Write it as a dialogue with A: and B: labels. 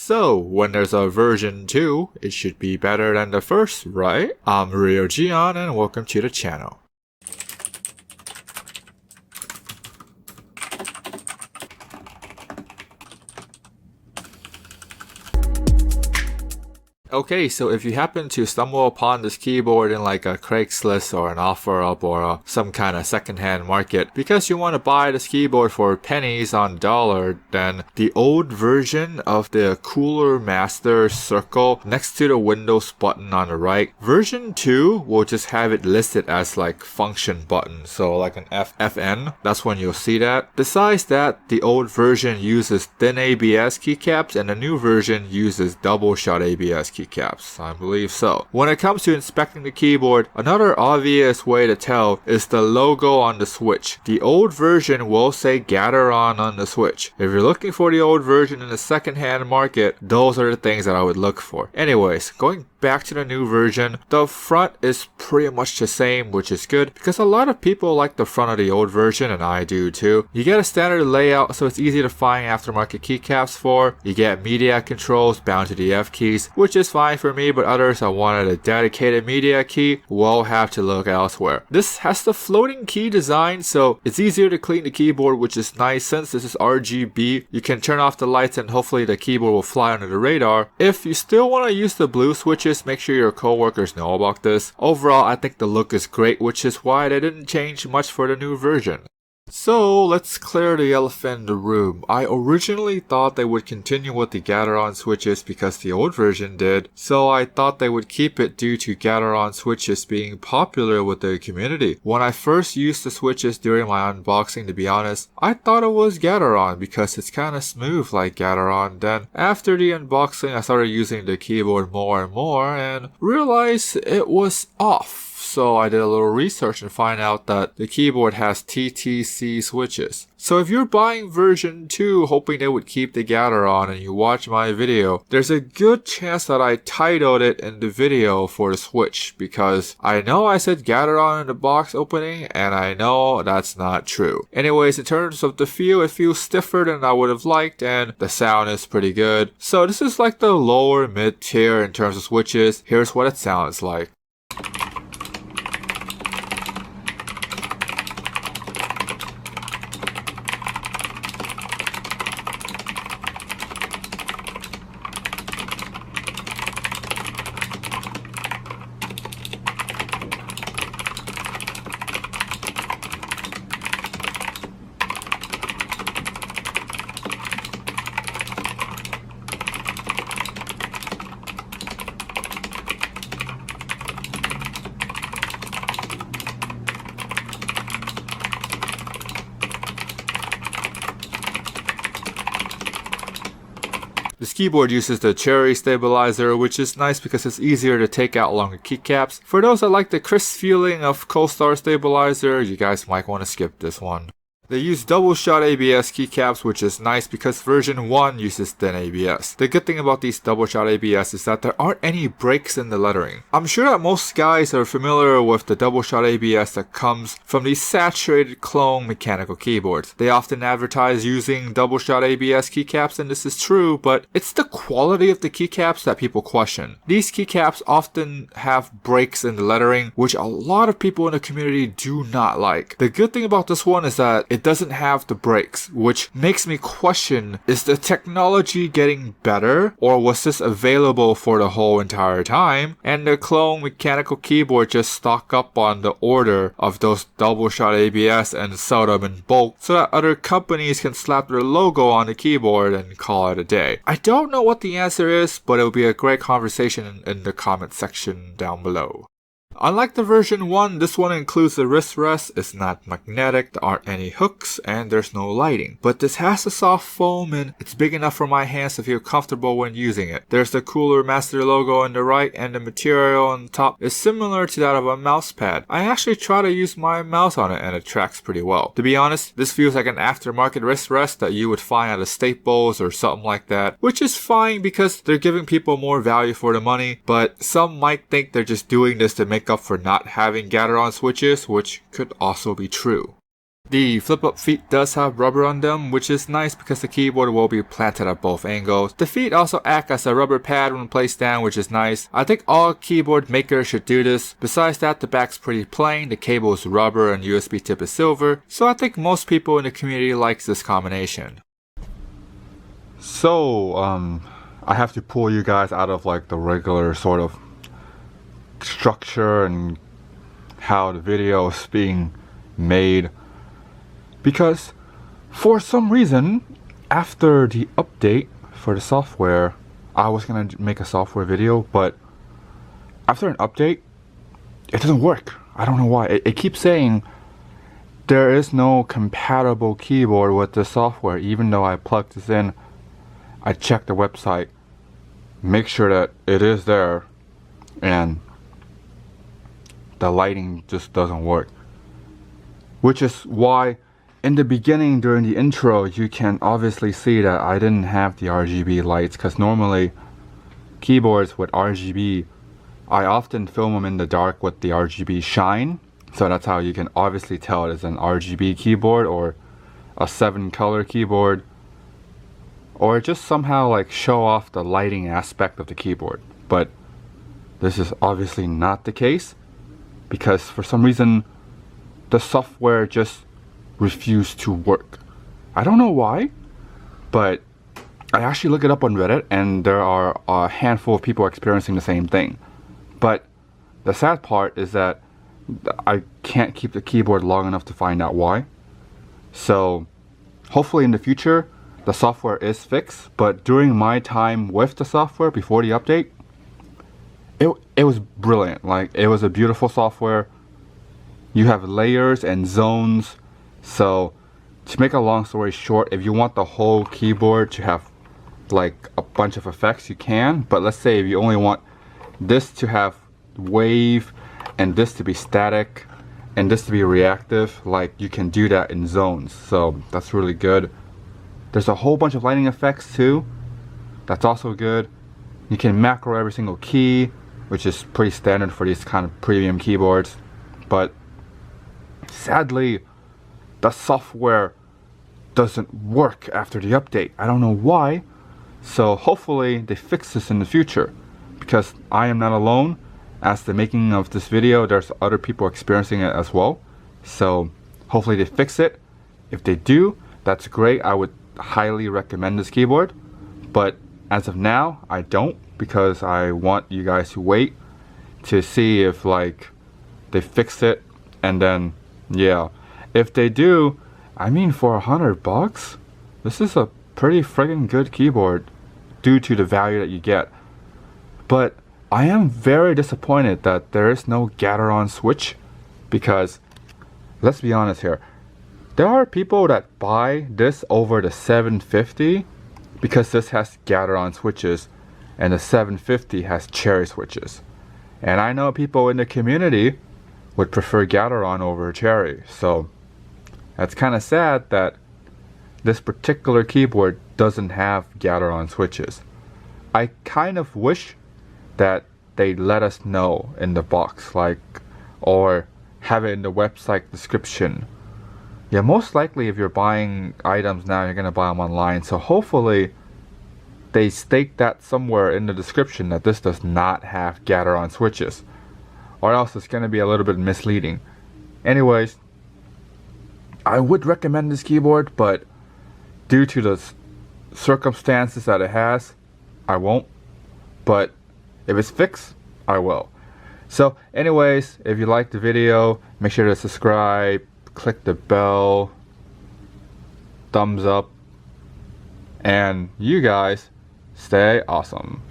A: So, when there's a version 2, it should be better than the first, right? I'm Rio Gion and welcome to the channel. Okay, so if you happen to stumble upon this keyboard in like a Craigslist or an OfferUp or some kind of secondhand market because you want to buy this keyboard for pennies on dollar, then the old version of the Cooler Master circle next to the Windows button on the right, version 2 will just have it listed as like function button, so like an FN, that's when you'll see that. Besides that, the old version uses thin ABS keycaps and the new version uses double shot ABS keycaps, I believe so. When it comes to inspecting the keyboard, another obvious way to tell is the logo on the switch. The old version will say Gateron on the switch. If you're looking for the old version in the second-hand market, those are the things that I would look for. Anyways, going back to the new version, the front is pretty much the same, which is good because a lot of people like the front of the old version, and I do too. You get a standard layout, so it's easy to find aftermarket keycaps for. You get media controls bound to the F keys, which is fine for me, but others that wanted a dedicated media key will have to look elsewhere. This has the floating key design, so it's easier to clean the keyboard, which is nice. Since this is RGB, you can turn off the lights and hopefully the keyboard will fly under the radar. If you still want to use the blue switches, make sure your coworkers know about this. Overall, I think the look is great, which is why they didn't change much for the new version. So, let's clear the elephant in the room. I originally thought they would continue with the Gateron switches because the old version did, so I thought they would keep it due to Gateron switches being popular with the community. When I first used the switches during my unboxing, to be honest, I thought it was Gateron because it's kinda smooth like Gateron. Then, after the unboxing, I started using the keyboard more and more and realized it was off. So I did a little research and find out that the keyboard has TTC switches. So if you're buying version 2 hoping they would keep the Gateron and you watch my video, there's a good chance that I titled it in the video for the switch because I know I said Gateron in the box opening and I know that's not true. Anyways, in terms of the feel, it feels stiffer than I would have liked and the sound is pretty good. So this is like the lower mid tier in terms of switches. Here's what it sounds like. This keyboard uses the cherry stabilizer, which is nice because it's easier to take out longer keycaps. For those that like the crisp feeling of Cold-Star stabilizer, you guys might want to skip this one. They use double shot ABS keycaps, which is nice because version 1 uses thin ABS. The good thing about these double shot ABS is that there aren't any breaks in the lettering. I'm sure that most guys are familiar with the double shot ABS that comes from these saturated clone mechanical keyboards. They often advertise using double shot ABS keycaps, and this is true, but it's the quality of the keycaps that people question. These keycaps often have breaks in the lettering, which a lot of people in the community do not like. The good thing about this one is that it doesn't have the breaks, which makes me question, is the technology getting better or was this available for the whole entire time and the clone mechanical keyboard just stock up on the order of those double shot ABS and sell them in bulk so that other companies can slap their logo on the keyboard and call it a day? I don't know what the answer is, but it will be a great conversation in the comment section down below. Unlike the version 1, this one includes the wrist rest, it's not magnetic, there aren't any hooks, and there's no lighting. But this has a soft foam and it's big enough for my hands to feel comfortable when using it. There's the Cooler Master logo on the right and the material on the top is similar to that of a mouse pad. I actually try to use my mouse on it and it tracks pretty well. To be honest, this feels like an aftermarket wrist rest that you would find at a Staples or something like that, which is fine because they're giving people more value for the money, but some might think they're just doing this to make up for not having Gateron switches, which could also be true. The flip-up feet does have rubber on them, which is nice because the keyboard will be planted at both angles. The feet also act as a rubber pad when placed down, which is nice. I think all keyboard makers should do this. Besides that, the back's pretty plain, the cable is rubber and USB tip is silver, so I think most people in the community likes this combination.
B: So, I have to pull you guys out of like the regular sort of structure and how the video is being made. Because for some reason, after the update for the software, I was gonna make a software video, but after an update, it doesn't work. I don't know why. It keeps saying there is no compatible keyboard with the software, even though I plugged this in. I checked the website, make sure that it is there, and the lighting just doesn't work. Which is why in the beginning, during the intro, you can obviously see that I didn't have the RGB lights, because normally keyboards with RGB, I often film them in the dark with the RGB shine, so that's how you can obviously tell it's an RGB keyboard or a 7-color keyboard, or just somehow like show off the lighting aspect of the keyboard. But this is obviously not the case, because for some reason the software just refused to work. I don't know why, but I actually looked it up on Reddit and there are a handful of people experiencing the same thing. But the sad part is that I can't keep the keyboard long enough to find out why. So hopefully in the future the software is fixed, but during my time with the software before the update, it was brilliant. Like, it was a beautiful software. You have layers and zones. So to make a long story short, if you want the whole keyboard to have like a bunch of effects, you can. But let's say if you only want this to have wave and this to be static and this to be reactive, like, you can do that in zones. So that's really good. There's a whole bunch of lighting effects too. That's also good. You can macro every single key, which is pretty standard for these kind of premium keyboards. But sadly, the software doesn't work after the update. I don't know why. So hopefully they fix this in the future, because I am not alone. As the making of this video, there's other people experiencing it as well. So hopefully they fix it. If they do, that's great. I would highly recommend this keyboard. But as of now, I don't, because I want you guys to wait to see if like they fix it, and then yeah. If they do, I mean, for $100, this is a pretty friggin' good keyboard due to the value that you get. But I am very disappointed that there is no Gateron switch, because let's be honest here, there are people that buy this over the 750 because this has Gateron switches and the 750 has cherry switches. And I know people in the community would prefer Gateron over cherry, so that's kind of sad that this particular keyboard doesn't have Gateron switches. I kind of wish that they let us know in the box, like, or have it in the website description. Yeah, most likely if you're buying items now, you're gonna buy them online, so hopefully they state that somewhere in the description that this does not have Gateron switches, or else it's gonna be a little bit misleading. Anyways, I would recommend this keyboard, but due to the circumstances that it has, I won't. But if it's fixed, I will. So anyways, if you liked the video, make sure to subscribe, click the bell, thumbs up, and you guys stay awesome.